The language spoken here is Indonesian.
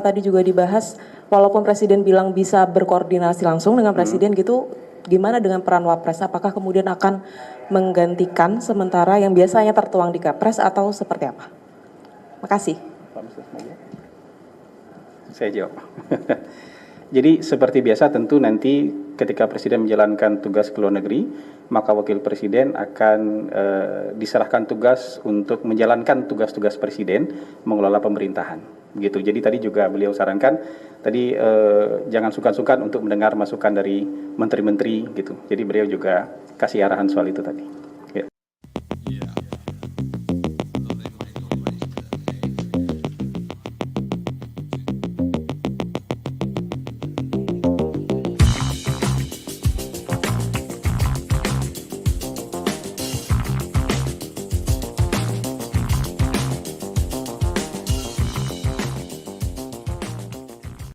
Tadi juga dibahas, walaupun Presiden bilang bisa berkoordinasi langsung dengan Presiden gitu, gimana dengan peran Wapres? Apakah kemudian akan menggantikan sementara yang biasanya tertuang di Kepres atau seperti apa? Makasih. Saya jawab. Jadi seperti biasa tentu nanti ketika Presiden menjalankan tugas ke luar negeri, maka Wakil Presiden akan diserahkan tugas untuk menjalankan tugas-tugas Presiden mengelola pemerintahan. Gitu. Jadi tadi juga beliau sarankan tadi jangan sungkan-sungkan untuk mendengar masukan dari menteri-menteri gitu. Jadi beliau juga kasih arahan soal itu tadi.